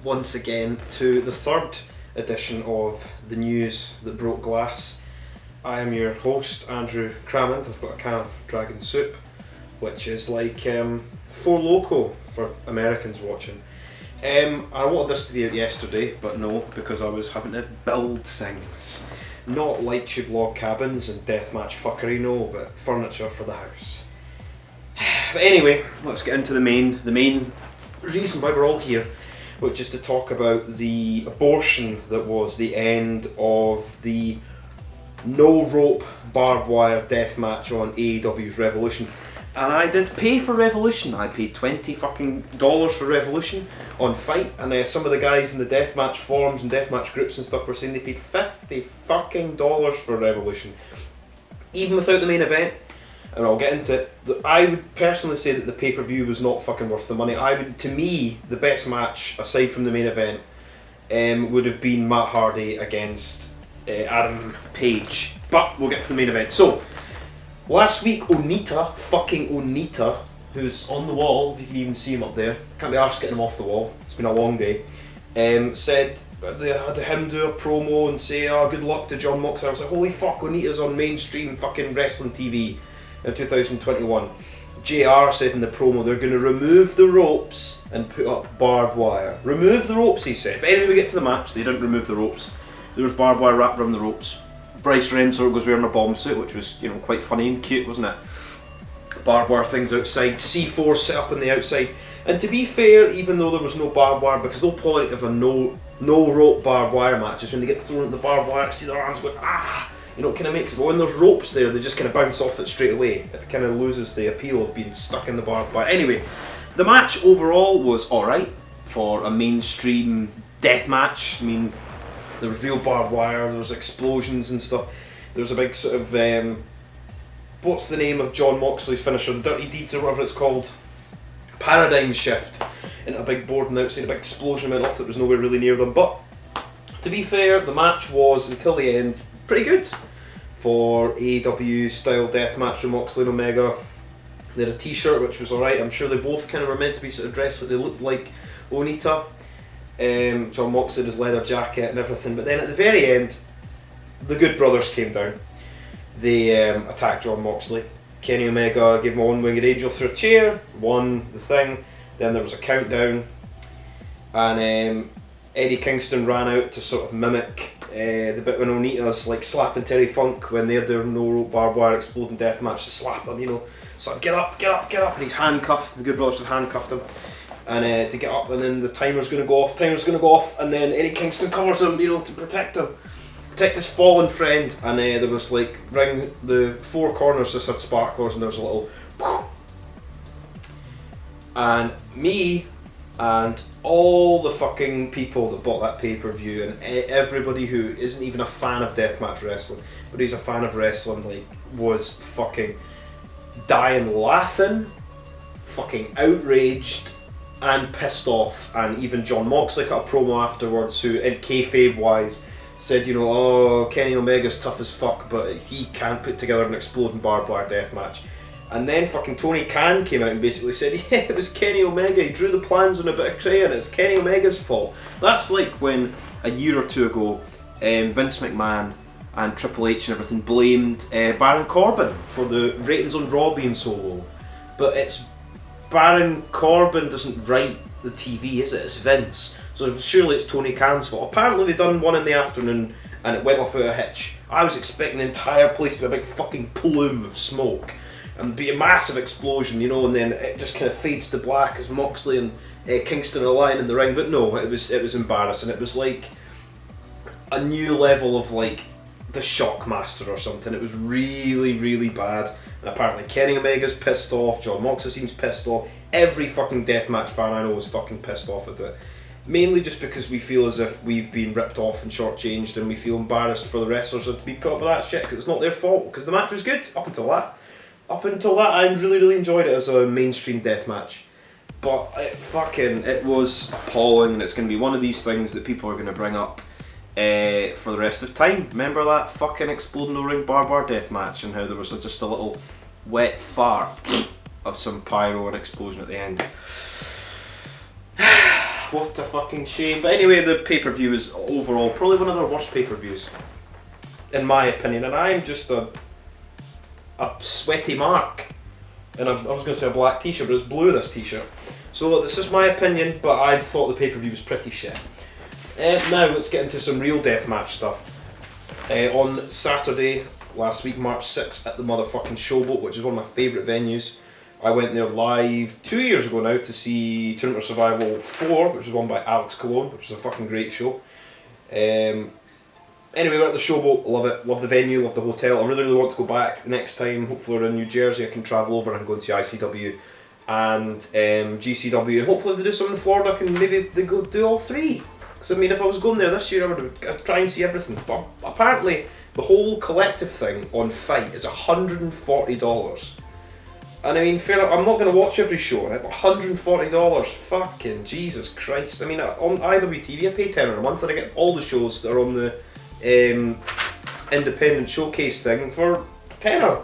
once again to the third edition of the news that broke glass. I am your host, Andrew Crammond. I've got a can of dragon soup, which is like Four Loko for Americans watching. I wanted this to be out yesterday, but no, because I was having to build things. Not light tube log cabins and deathmatch fuckery, no, but furniture for the house. But anyway, let's get into the main reason why we're all here, which is to talk about the abortion that was the end of the no rope barbed wire deathmatch on AEW's Revolution. And I did pay for Revolution. I paid $20 fucking for Revolution on Fight, and some of the guys in the deathmatch forums and deathmatch groups and stuff were saying they paid $50 fucking for Revolution, even without the main event. And I'll get into it. I would personally say that the pay-per-view was not fucking worth the money. To me, the best match aside from the main event would have been Matt Hardy against Adam Page. But we'll get to the main event. So. Last week, Onita, who's on the wall, if you can even see him up there, can't be arsed getting him off the wall, it's been a long day, said they had him do a promo and say, oh, good luck to John Moxley. I was like, holy fuck, Onita's on mainstream fucking wrestling TV in 2021. JR said in the promo they're going to remove the ropes and put up barbed wire. Remove the ropes, he said. But anyway, we get to the match, they didn't remove the ropes. There was barbed wire wrapped around the ropes. Bryce Remsburg was wearing a bomb suit, which was, quite funny and cute, wasn't it? Barbed wire things outside, C4 set up on the outside. And to be fair, even though there was no barbed wire, because the whole point of a no rope barbed wire match is when they get thrown at the barbed wire, see their arms go, it kind of makes it, but when there's ropes there, they just kind of bounce off it straight away. It kind of loses the appeal of being stuck in the barbed wire. Anyway, the match overall was alright for a mainstream death match. I mean, there was real barbed wire, there was explosions and stuff. There was a big sort of, what's the name of John Moxley's finisher? The Dirty Deeds or whatever it's called. Paradigm shift into a big board and outside a big explosion went off that was nowhere really near them. But to be fair, the match was, until the end, pretty good for AEW style deathmatch with Moxley and Omega. They had a t-shirt which was alright. I'm sure they both kind of were meant to be sort of dressed like they looked like Onita. John Moxley had his leather jacket and everything, but then at the very end the Good Brothers came down. They attacked John Moxley. Kenny Omega gave him a one-winged angel through a chair, won the thing. Then there was a countdown, and Eddie Kingston ran out to sort of mimic the bit when Onita's like slapping Terry Funk when they had their no rope barbed wire exploding deathmatch to slap him, so get up, and he's handcuffed. The Good Brothers had handcuffed him. And to get up, and then the timer's going to go off, and then Eddie Kingston covers him, to protect his fallen friend. And there was the four corners just had sparklers, and there was a little whoosh. And me and all the fucking people that bought that pay-per-view, and everybody who isn't even a fan of deathmatch wrestling, but he's a fan of wrestling, was fucking dying laughing, fucking outraged, and pissed off. And even John Moxley cut a promo afterwards who, in kayfabe wise, said, Kenny Omega's tough as fuck, but he can't put together an exploding barbed wire death match. And then fucking Tony Khan came out and basically said, yeah, it was Kenny Omega, he drew the plans on a bit of crayon, it's Kenny Omega's fault. That's like when a year or two ago Vince McMahon and Triple H and everything blamed Baron Corbin for the ratings on Raw being so low. But it's Baron Corbin doesn't write the TV, is it? It's Vince. So surely it's Tony Khan's fault. Apparently they done one in the afternoon and it went off without a hitch. I was expecting the entire place to be a big fucking plume of smoke and be a massive explosion, and then it just kind of fades to black as Moxley and Kingston are lying in the ring. But no, it was embarrassing. It was like a new level of like the Shockmaster or something. It was really, really bad. And apparently Kenny Omega's pissed off, John Moxley seems pissed off, every fucking deathmatch fan I know is fucking pissed off with it. Mainly just because we feel as if we've been ripped off and shortchanged, and we feel embarrassed for the wrestlers to be put up with that shit, because it's not their fault, because the match was good up until that. I really, really enjoyed it as a mainstream deathmatch. But it was appalling, and it's going to be one of these things that people are going to bring up for the rest of time. Remember that fucking exploding O-ring barbed wire death match and how there was just a little wet fart of some pyro and explosion at the end. What a fucking shame. But anyway, the pay-per-view is overall probably one of their worst pay-per-views, in my opinion. And I'm just a sweaty mark. And I was going to say a black t-shirt, but it's blue, this t-shirt. So this is my opinion, but I thought the pay-per-view was pretty shit. Now let's get into some real deathmatch stuff. On Saturday last week, March 6th, at the motherfucking Showboat, which is one of my favourite venues. I went there live 2 years ago now to see Tournament of Survival 4, which was won by Alex Cologne, which was a fucking great show. Anyway, we're at the Showboat, love it, love the venue, love the hotel. I really, really want to go back the next time. Hopefully we're in New Jersey, I can travel over and go and see ICW and GCW, and hopefully they do something in Florida, and maybe they go do all three. Because I mean, if I was going there this year, I'd try and see everything. But apparently, the whole collective thing on Fight is $140. And I mean, fair enough, I'm not going to watch every show on it, but $140, fucking Jesus Christ. I mean, on IWTV I pay £10 a month and I get all the shows that are on the independent showcase thing for £10.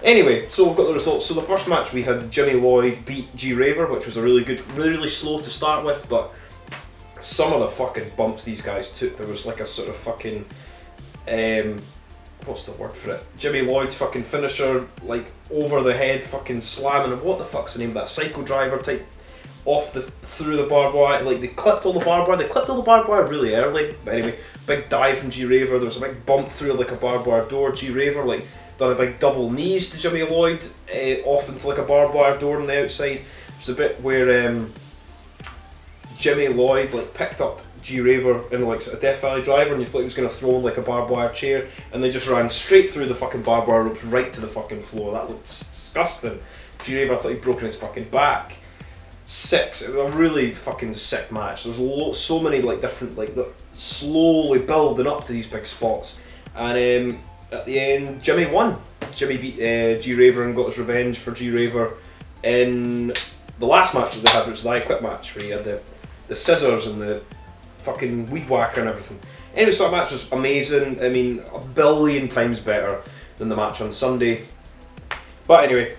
Anyway, so we've got the results. So the first match we had Jimmy Lloyd beat G Raver, which was a really good, really slow to start with, but some of the fucking bumps these guys took, there was like a sort of fucking, what's the word for it? Jimmy Lloyd's fucking finisher, like over the head fucking slamming, and what the fuck's the name of that? Psycho Driver type through the barbed wire, like they clipped all the barbed wire really early, but anyway, big dive from G Raver, there was a big bump through like a barbed wire door, G Raver like done a big double knees to Jimmy Lloyd, off into like a barbed wire door on the outside. There's a bit where Jimmy Lloyd like picked up G Raver in like a Death Valley driver, and you thought he was going to throw in like a barbed wire chair, and they just ran straight through the fucking barbed wire ropes right to the fucking floor. That looked disgusting. G Raver, I thought he'd broken his fucking back. It was a really fucking sick match. There's so many like different like slowly building up to these big spots, and at the end Jimmy won. Jimmy beat G Raver and got his revenge for G Raver in the last match that they had, which was the I Quit match, where he had the scissors and the fucking weed whacker and everything. Anyway, so that match was amazing. I mean, a billion times better than the match on Sunday. But anyway,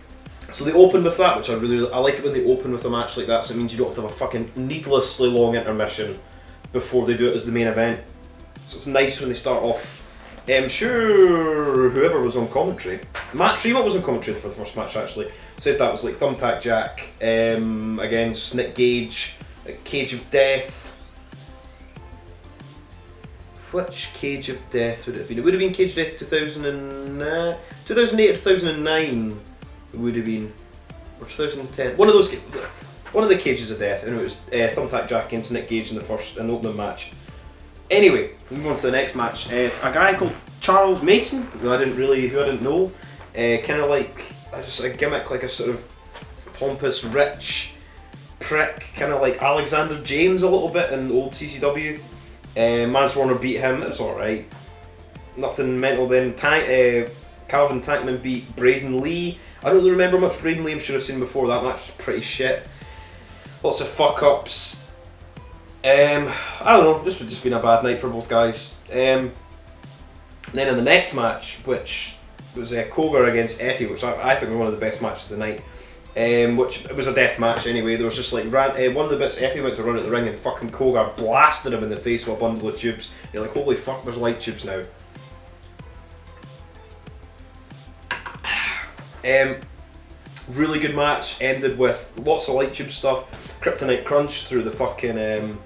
so they opened with that, which I like it when they open with a match like that, so it means you don't have to have a fucking needlessly long intermission before they do it as the main event. So it's nice when they start off. Sure, whoever was on commentary, Matt Tremont was on commentary for the first match actually, said that was like Thumbtack Jack against Nick Gage, Cage of Death. Which Cage of Death would it have been? It would have been Cage of Death 2008 or 2009 it would have been, or 2010, one of the Cages of Death, and it was Thumbtack Jack against Nick Gage in the opening match. Anyway, moving on to the next match, a guy called Charles Mason, who I didn't know, kind of like a gimmick, like a sort of pompous, rich prick, kind of like Alexander James a little bit in old CCW. Mance Warner beat him, it was alright. Nothing mental then. Calvin Tankman beat Braden Lee. I don't really remember much Braden Lee, I'm sure I've seen before. That match was pretty shit. Lots of fuck ups. I don't know, just been a bad night for both guys. And then in the next match, which was Kogar against Effie, which I think was one of the best matches of the night. Which it was a death match anyway. There was just like one of the bits Effie went to run at the ring and fucking Kogar blasted him in the face with a bundle of tubes. You're like, holy fuck, there's light tubes now. Really good match, ended with lots of light tube stuff. Kryptonite Crunch through the fucking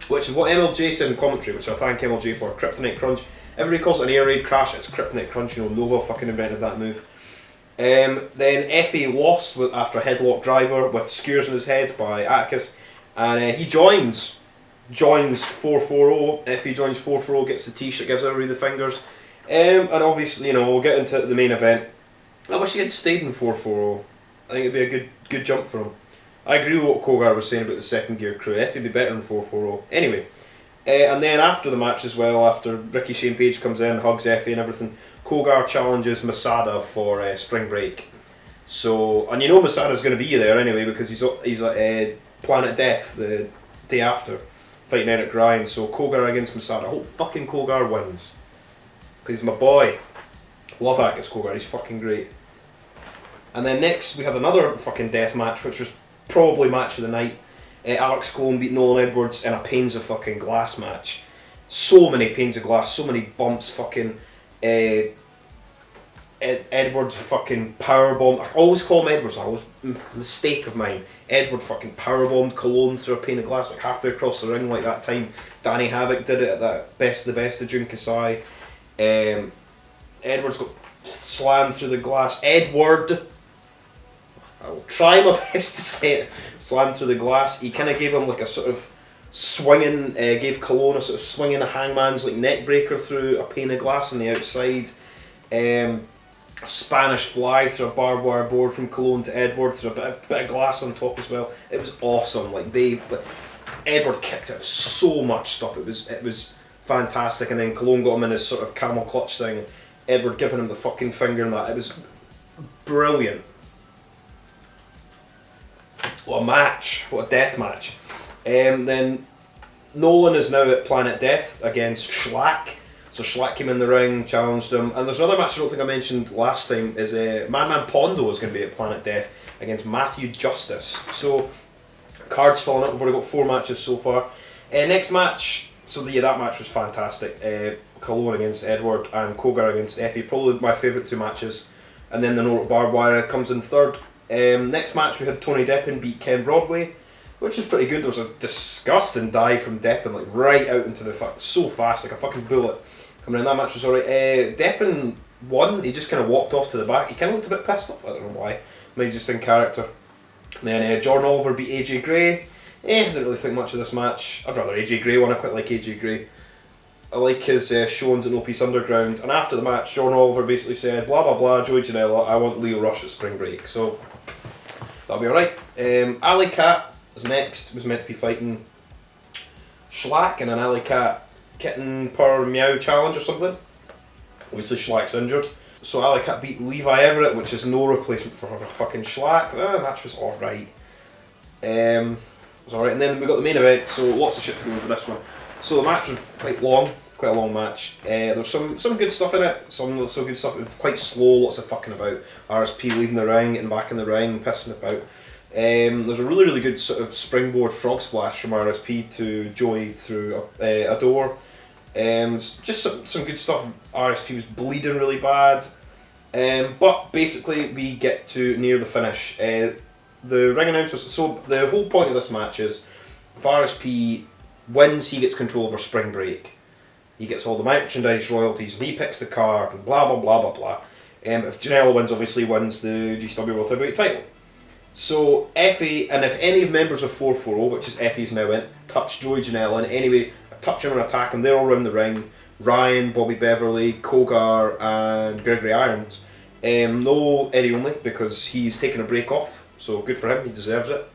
which is what MLJ said in commentary, which I thank MLJ for. Kryptonite Crunch. Everybody calls it an air raid crash, it's Kryptonite Crunch, you know, Nova fucking invented that move. Then Effie lost after a headlock driver with skewers in his head by Atticus, and he joins 440. Effie joins 440, gets the t-shirt, gives everybody the fingers, and obviously, you know, we'll get into the main event. I wish he had stayed in 440. I think it'd be a good jump for him. I agree with what Kogar was saying about the second gear crew. Effie'd be better in 440. Anyway, and then after the match as well, after Ricky Shane Page comes in, hugs Effie and everything, Kogar challenges Masada for Spring Break. So, and you know Masada's going to be there anyway because he's at Planet Death the day after, fighting Eric Ryan. So Kogar against Masada. I hope fucking Kogar wins, because he's my boy. Love Atticus Kogar, he's fucking great. And then next we had another fucking death match, which was probably match of the night. Alex Colon beat Nolan Edwards in a panes of fucking glass match. So many panes of glass, so many bumps, fucking Edwards fucking powerbombed. I always call him Edwards, that was a mistake of mine. Edward fucking powerbombed Colon through a pane of glass like halfway across the ring, like that time Danny Havoc did it at that Best of the Best of Jun Kasai. Edwards got slammed through the glass. Edward, I will try my best to say it, slammed through the glass. He kind of gave him like a sort of swinging, gave Colon a sort of swinging a hangman's like neck breaker through a pane of glass on the outside. A Spanish fly through a barbed wire board from Colon to Edward through a bit of glass on top as well. It was awesome. Edward kicked out so much stuff. It was fantastic. And then Colon got him in his sort of camel clutch thing. Edward giving him the fucking finger and that. It was brilliant. What a match! What a death match. Then Nolan is now at Planet Death against Schlack. So Schlack came in the ring, challenged him, and there's another match I don't think I mentioned last time, is Madman Pondo is going to be at Planet Death against Matthew Justice. So, cards falling out, we've already got 4 matches so far. Next match, so that match was fantastic. Colon against Edward and Kogar against Effie, probably my favourite 2 matches. And then the No Barbed Wire comes in third. Next match we had Tony Deppen beat Ken Broadway, which was pretty good. There was a disgusting dive from Deppen, like right out into the so fast, like a fucking bullet. Coming in, that match was alright. Deppen won, he just kind of walked off to the back. He kind of looked a bit pissed off, I don't know why. Maybe just in character. And then Jordan Oliver beat AJ Gray. I didn't really think much of this match. I'd rather AJ Gray won, I quite like AJ Gray. I like his showings at No Peace Underground. And after the match, Jordan Oliver basically said, blah blah blah, Joey Janela, I want Leo Rush at Spring Break. So, that'll be alright. Alley Cat was next, was meant to be fighting Schlack, and an Alley Cat Kitten per Meow challenge or something. Obviously Schlack's injured. So Alley Cat beat Levi Everett, which is no replacement for fucking Schlack. The match was alright. It was alright. And then we got the main event, so lots of shit to go over this one. So the match was quite long, quite a long match. There was some good stuff in it, some not so good stuff. It was quite slow, lots of fucking about. RSP leaving the ring, getting back in the ring, pissing about. There's a really good sort of springboard frog splash from RSP to Joey through a door. Just some good stuff. RSP was bleeding really bad, but basically we get to near the finish. The ring announcers. So the whole point of this match is, if RSP wins, he gets control over Spring Break. He gets all the merchandise royalties, and he picks the card, and blah blah blah blah blah. If Janela wins, obviously wins the GCW World Heavyweight title. So Effie, and if any members of 440, which is Effie's now in, touch Joey Janela in any way, touch him and attack him, they're all around the ring. Ryan, Bobby Beverly, Kogar and Gregory Irons. No Eddie Only, because he's taken a break off, so good for him, he deserves it.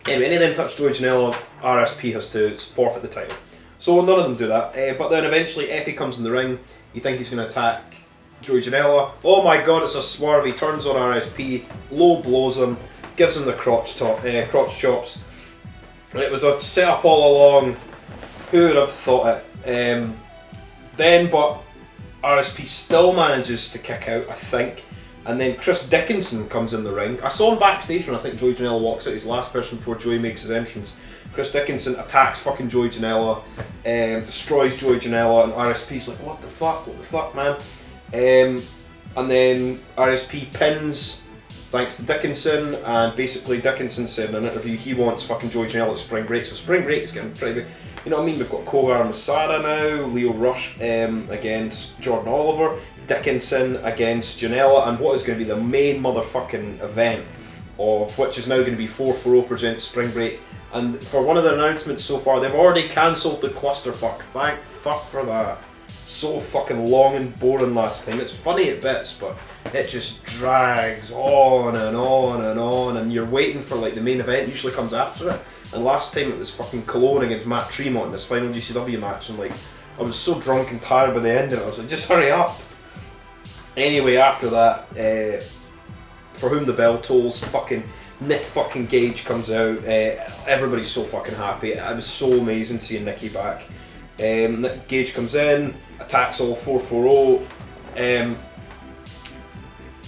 Anyway, any of them touch Joey Janela, RSP has to forfeit the title. So none of them do that, but then eventually Effie comes in the ring, you think he's going to attack Joey Janela. Oh my god, it's a swerve, he turns on RSP, low blows him, gives him the crotch chops. It was a setup all along, who would have thought it? But RSP still manages to kick out, I think, and then Chris Dickinson comes in the ring. I saw him backstage when I think Joey Janela walks out, he's the last person before Joey makes his entrance. Chris Dickinson attacks fucking Joey Janela, destroys Joey Janela, and RSP's like, what the fuck, man? And then RSP pins thanks to Dickinson, and basically Dickinson said in an interview he wants fucking Joey Janela at Spring Break, so Spring Break is getting pretty big. You know what I mean? We've got Kogar and Masada now, Leo Rush against Jordan Oliver, Dickinson against Janela, and what is going to be the main motherfucking event, of which is now going to be 440 presents Spring Break. And for one of the announcements so far, they've already cancelled the clusterfuck. Thank fuck for that. So fucking long and boring last time. It's funny at bits, but it just drags on and on and on, and you're waiting for like the main event usually comes after it. And last time it was fucking Cologne against Matt Tremont in this final GCW match, and like I was so drunk and tired by the end of it, I was like, just hurry up. Anyway, after that, For Whom the Bell Tolls, fucking Nick fucking Gage comes out. Everybody's so fucking happy. It was so amazing seeing Nicky back. Nick Gage comes in, attacks all 440, and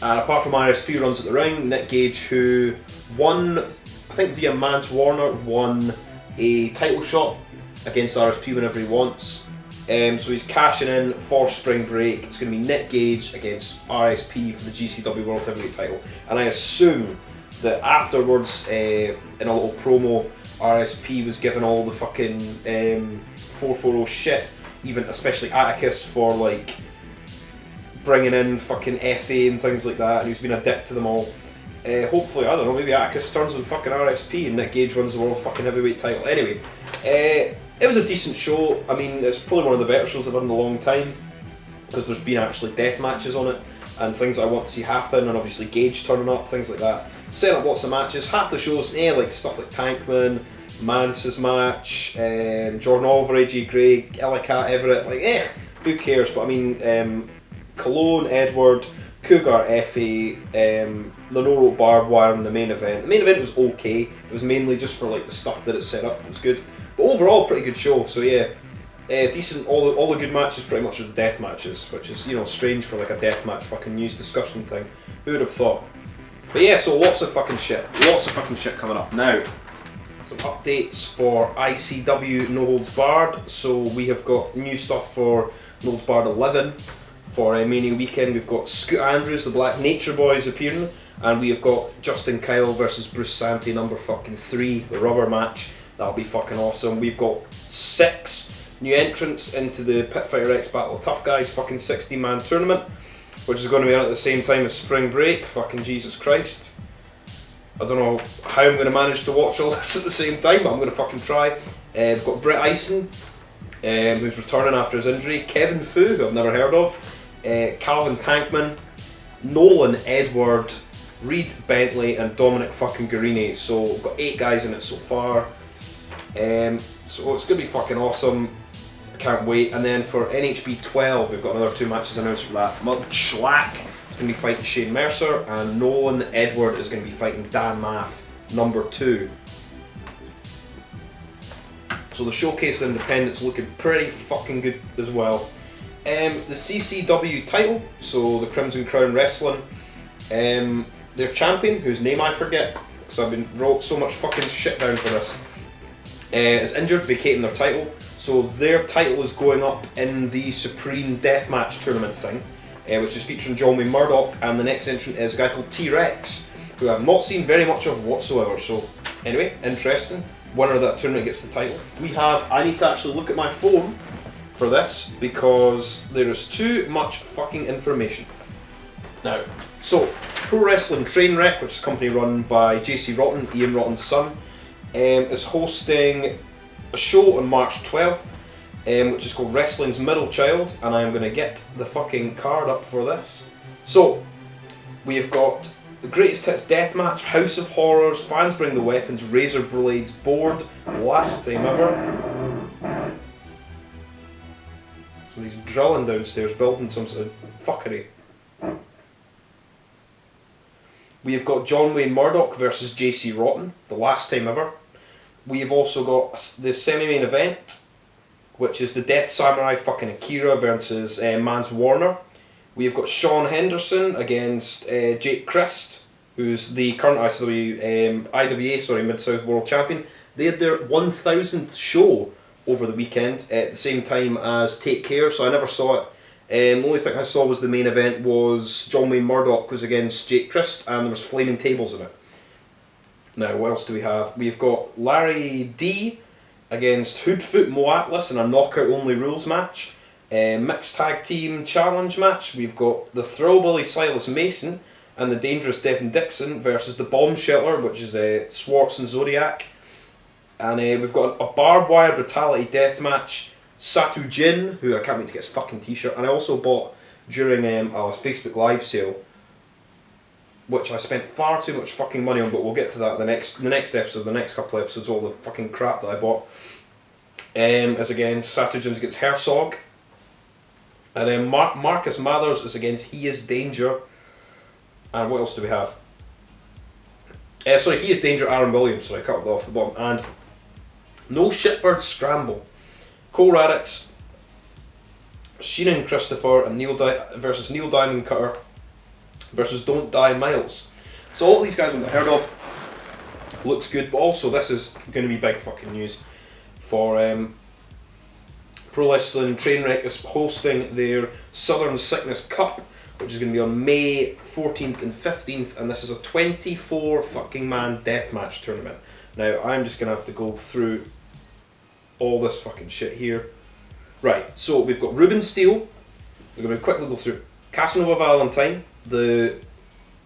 apart from RSP runs at the ring, Nick Gage, who won, I think via Mance Warner, won a title shot against RSP whenever he wants. So he's cashing in for Spring Break. It's going to be Nick Gage against RSP for the GCW World Heavyweight title. And I assume that afterwards, in a little promo, RSP was given all the fucking 440 shit, even especially Atticus, for like bringing in fucking FA and things like that, and he's been a dick to them all. Hopefully, I don't know, maybe Atticus turns on fucking RSP and Nick Gage wins the World fucking Heavyweight title. Anyway, it was a decent show. I mean, it's probably one of the better shows I've done in a long time, because there's been actually death matches on it, and things I want to see happen, and obviously Gage turning up, things like that. Set up lots of matches. Half the shows, like stuff like Tankman, Mance's match, Jordan Oliver, AJ Gray, Ellicott, Everett, like, who cares? But I mean, Cologne, Edward, Cougar, FA, Lenore, Barbed Wire in the main event. The main event was okay. It was mainly just for like the stuff that it set up. It was good, but overall, pretty good show. So yeah, decent. All the good matches pretty much are the death matches, which is, you know, strange for like a death match fucking news discussion thing. Who would have thought? But yeah, so lots of fucking shit coming up now. Some updates for ICW No Holds Barred. So we have got new stuff for No Holds Barred 11. For Mania Weekend, we've got Scoot Andrews, the Black Nature Boys appearing, and we have got Justin Kyle versus Bruce Santee number fucking 3, the rubber match. That'll be fucking awesome. We've got 6 new entrants into the Pitfighter X Battle of Tough Guys fucking 16-man tournament, which is going to be on at the same time as Spring Break. Fucking Jesus Christ. I don't know how I'm going to manage to watch all this at the same time, but I'm going to fucking try. We've got Brett Ison, who's returning after his injury. Kevin Fu, who I've never heard of. Calvin Tankman, Nolan Edward, Reed Bentley, and Dominic fucking Guarini. So we've got 8 guys in it so far. So it's going to be fucking awesome. I can't wait. And then for NHB 12, we've got another 2 matches announced for that. Mud Schlack is going to be fighting Shane Mercer, and Nolan Edward is going to be fighting Dan Maff, number 2. So the Showcase of Independence looking pretty fucking good as well. The CCW title, so the Crimson Crown Wrestling, their champion, whose name I forget, because I've been wrote so much fucking shit down for this, is injured, vacating their title. So their title is going up in the Supreme Deathmatch tournament thing, which is featuring John Wayne Murdoch, and the next entrant is a guy called T-Rex, who I've not seen very much of whatsoever. So anyway, interesting. Winner of that tournament gets the title. I need to actually look at my phone for this, because there is too much fucking information. Now, so Pro Wrestling Trainwreck, which is a company run by JC Rotten, Ian Rotten's son, is hosting a show on March 12th, which is called Wrestling's Middle Child, and I am going to get the fucking card up for this. So, we have got the Greatest Hits Deathmatch, House of Horrors, Fans Bring the Weapons, Razor Blades Board, last time ever. He's drilling downstairs, building some sort of fuckery. We have got John Wayne Murdoch versus JC Rotten, the last time ever. We have also got the semi-main event, which is the Death Samurai fucking Akira versus Mance Warner. We have got Sean Henderson against Jake Christ, who's the current IWA Mid-South World Champion. They had their 1000th show over the weekend at the same time as Take Kare, so I never saw it. The only thing I saw was the main event was John Wayne Murdoch was against Jake Christ, and there was flaming tables in it. Now, what else do we have? We've got Larry D against Hoodfoot Mo Atlas in a knockout only rules match. Mixed tag team challenge match. We've got the Thrillbilly Silas Mason and the Dangerous Devin Dixon versus the Bomb Shelter, which is Swartz and Zodiac. And we've got a Barbed Wire Brutality Deathmatch, Satu Jin, who I can't wait to get his fucking t-shirt, and I also bought during a Facebook Live sale, which I spent far too much fucking money on, but we'll get to that the next episode, the next couple of episodes, all the fucking crap that I bought. Is again Satu Jin's against Herzog, and then Marcus Mathers is against He Is Danger, and what else do we have? He Is Danger, Aaron Williams, so I cut it off the bottom, and No Shitbird Scramble, Cole Radix, Sheenan Christopher, and versus Neil Diamond Cutter versus Don't Die Miles. So all these guys I've not heard of. looks good. But also, this is going to be big fucking news for Pro Wrestling. Trainwreck is hosting their Southern Sickness Cup, which is going to be on May 14th and 15th, and this is a 24 fucking man deathmatch tournament. Now, I'm just going to have to go through all this fucking shit here. Right, so we've got Ruben Steele. We're going to quickly go through Casanova Valentine, the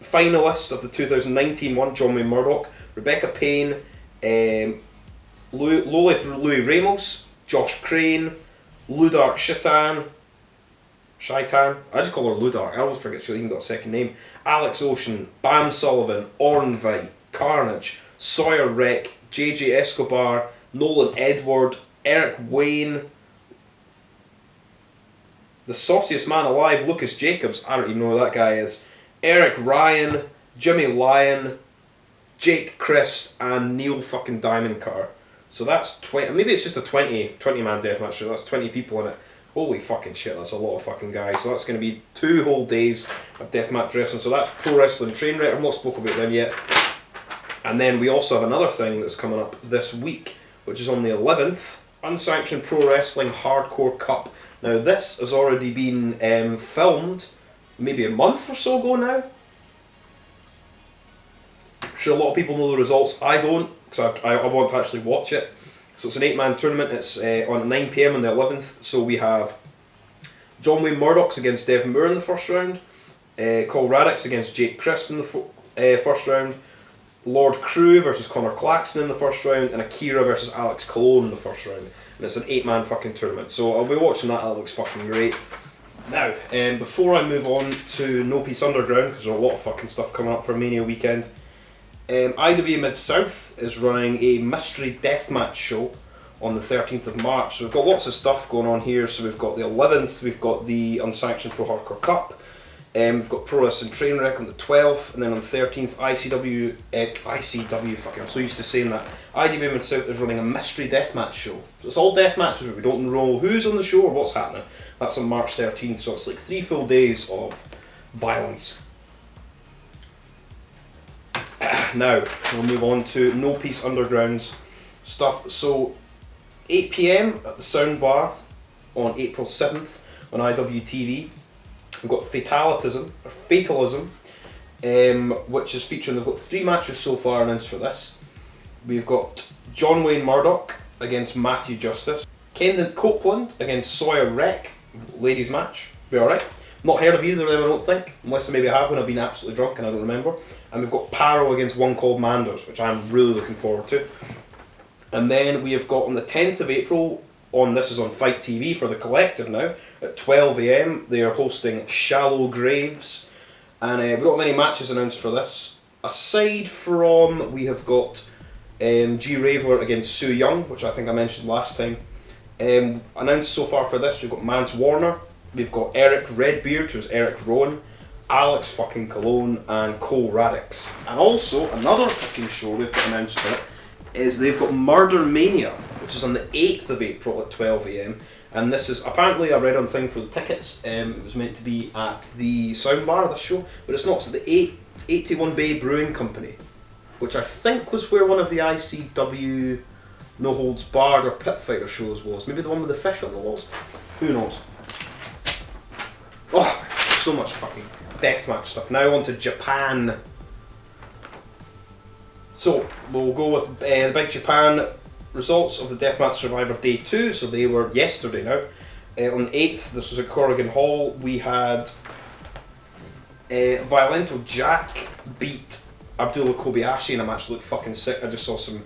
finalist of the 2019 one, John Wayne Murdoch, Rebecca Payne, Louis Ramos, Josh Crane, Ludark Shaitan, I just call her Ludark, I always forget she even got a second name, Alex Ocean, Bam Sullivan, Ornvite, Carnage, Sawyer Wreck, JJ Escobar, Nolan Edward, Eric Wayne, the sauciest man alive, Lucas Jacobs, I don't even know who that guy is, Eric Ryan, Jimmy Lyon, Jake Christ, and Neil fucking Diamond Carr. So that's 20, maybe it's just a 20 man deathmatch, so that's 20 people in it. Holy fucking shit, that's a lot of fucking guys. So that's going to be 2 whole days of deathmatch wrestling. So that's Pro Wrestling Trainwreck, I've not spoken about them yet. And then we also have another thing that's coming up this week, which is on the 11th, Unsanctioned Pro Wrestling Hardcore Cup. Now this has already been filmed maybe a month or so ago now. I'm sure a lot of people know the results. I don't, because I want to actually watch it. So it's an 8-man tournament. It's on 9 PM on the 11th. So we have John Wayne Murdoch against Devin Moore in the first round, Cole Radix against Jake Christ in the first round, Lord Crew versus Connor Claxton in the first round, and Akira versus Alex Cologne in the first round. And it's an 8-man fucking tournament. So I'll be watching that. That looks fucking great. Now, before I move on to No Peace Underground, because there's a lot of fucking stuff coming up for Mania Weekend, IW Mid-South is running a mystery deathmatch show on the 13th of March. So we've got lots of stuff going on here. So we've got the 11th, we've got the Unsanctioned Pro Hardcore Cup, we've got Pro Wrestling Trainwreck on the 12th, and then on the 13th, ICW, fucking, I'm so used to saying that, IW Mid-South is running a mystery deathmatch show. So it's all deathmatches, but we don't know who's on the show or what's happening. That's on March 13th, so it's like 3 full days of violence. Now, we'll move on to No Peace Underground's stuff. So, 8 PM at the Soundbar on April 7th on IWTV. We've got Fatalism, which is featuring, they've got 3 matches so far announced for this. We've got John Wayne Murdoch against Matthew Justice, Kendon Copeland against Sawyer Wreck, ladies match, be alright. Not heard of either of them, I don't think, unless maybe I have when I've been absolutely drunk and I don't remember. And we've got Paro against One Called Manders, which I'm really looking forward to. And then we have got on the 10th of April, this is on Fight TV for the Collective now, at 12 AM, they are hosting Shallow Graves. And we don't have any matches announced for this. Aside from, we have got G Raver against Sue Young, which I think I mentioned last time. Announced so far for this, we've got Mance Warner, we've got Eric Redbeard, who's Eric Rowan, Alex fucking Cologne, and Cole Radix. And also, another fucking show we've got announced for it is they've got Murder Mania, which is on the 8th of April at 12 AM. And this is, apparently I read on thing for the tickets, it was meant to be at the Soundbar, this show, but it's not. It's at the 81 Bay Brewing Company, which I think was where one of the ICW No Holds Barred or Pit Fighter shows was. Maybe the one with the fish on the walls? Who knows? Oh, so much fucking deathmatch stuff. Now on to Japan. So, we'll go with the big Japan results of the Deathmatch Survivor Day 2, so they were yesterday now. On the 8th, this was at Corrigan Hall, we had Violento Jack beat Abdullah Kobayashi in a match that looked fucking sick. I just saw some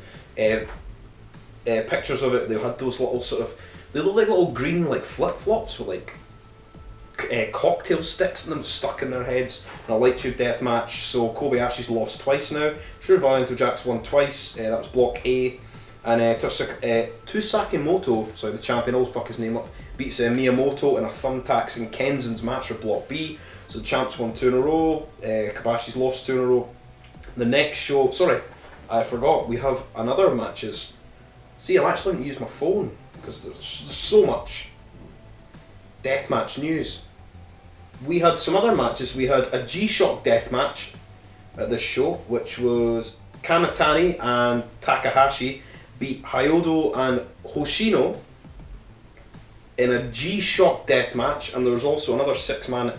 pictures of it. They had those little sort of, they look like little green like flip-flops with like cocktail sticks in them stuck in their heads in a light tube death match. So Kobayashi's lost twice now. Sure, Violento Jack's won twice. That was Block A. And Tusaki Moto, sorry, the champion, I'll fuck his name up, beats Miyamoto in a thumbtacks and Kenzen's match for Block B. So the champs won 2 in a row. Kobashi's lost 2 in a row. The next show, sorry, I forgot, we have another matches. See, I'm actually going to use my phone because there's so much deathmatch news. We had some other matches. We had a G-Shock deathmatch at this show, which was Kamitani and Takahashi beat Hyodo and Hoshino in a G-Shock deathmatch, and there was also another 6-man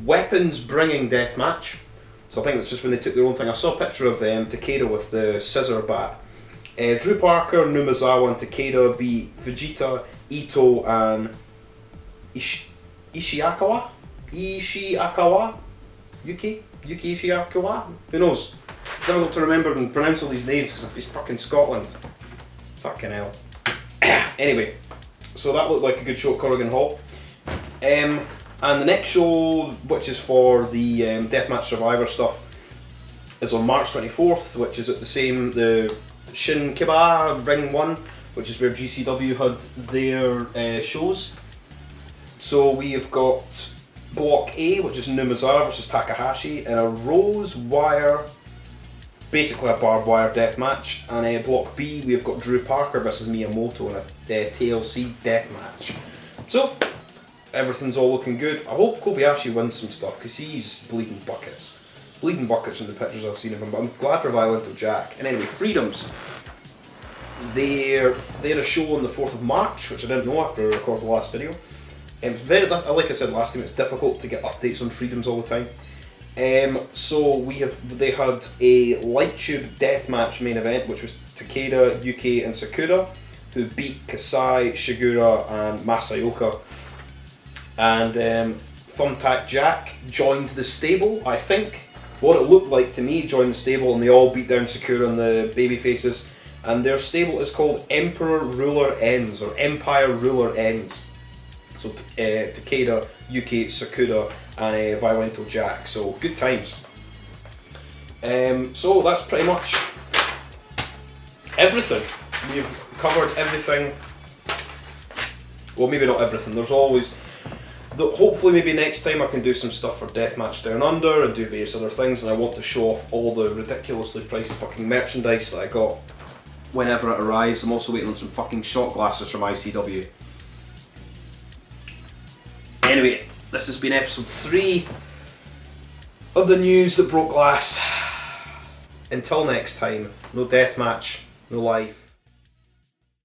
weapons-bringing deathmatch. So I think that's just when they took their own thing. I saw a picture of Takeda with the scissor bat. Drew Parker, Numazawa and Takeda beat Fujita, Ito and Ishikawa? Yuki Ishikawa? Who knows? Difficult to remember and pronounce all these names because it's fucking Scotland. Fucking hell. Anyway, so that looked like a good show at Corrigan Hall. And the next show, which is for the Deathmatch Survivor stuff, is on March 24th, which is at the Shin Kiba Ring 1, which is where GCW had their shows. So we have got Block A, which is Numazawa versus Takahashi, in a rose wire, basically a barbed wire death match. And Block B, we have got Drew Parker versus Miyamoto in a TLC death match. So everything's all looking good. I hope Kobayashi wins some stuff because he's bleeding buckets. Bleeding buckets in the pictures I've seen of him, but I'm glad for Violento Jack. And anyway, Freedoms. They had a show on the 4th of March, which I didn't know after I recorded the last video. It's very, like I said last time, it's difficult to get updates on Freedoms all the time. So they had a light tube deathmatch main event, which was Takeda, UK and Sakura, who beat Kasai, Shigura and Masayoka. And Thumbtack Jack joined the stable, I think. What it looked like to me, joined the stable, and they all beat down Sakura and the baby faces. And their stable is called Emperor Ruler Ends, or Empire Ruler Ends. So Takeda, UK, Sakura and Violento Jack, so good times. So that's pretty much everything. We've covered everything. Well, maybe not everything, there's always... Hopefully maybe next time I can do some stuff for Deathmatch Down Under and do various other things, and I want to show off all the ridiculously priced fucking merchandise that I got whenever it arrives. I'm also waiting on some fucking shot glasses from ICW. Anyway, this has been episode 3 of the news that broke glass. Until next time, no deathmatch, no life.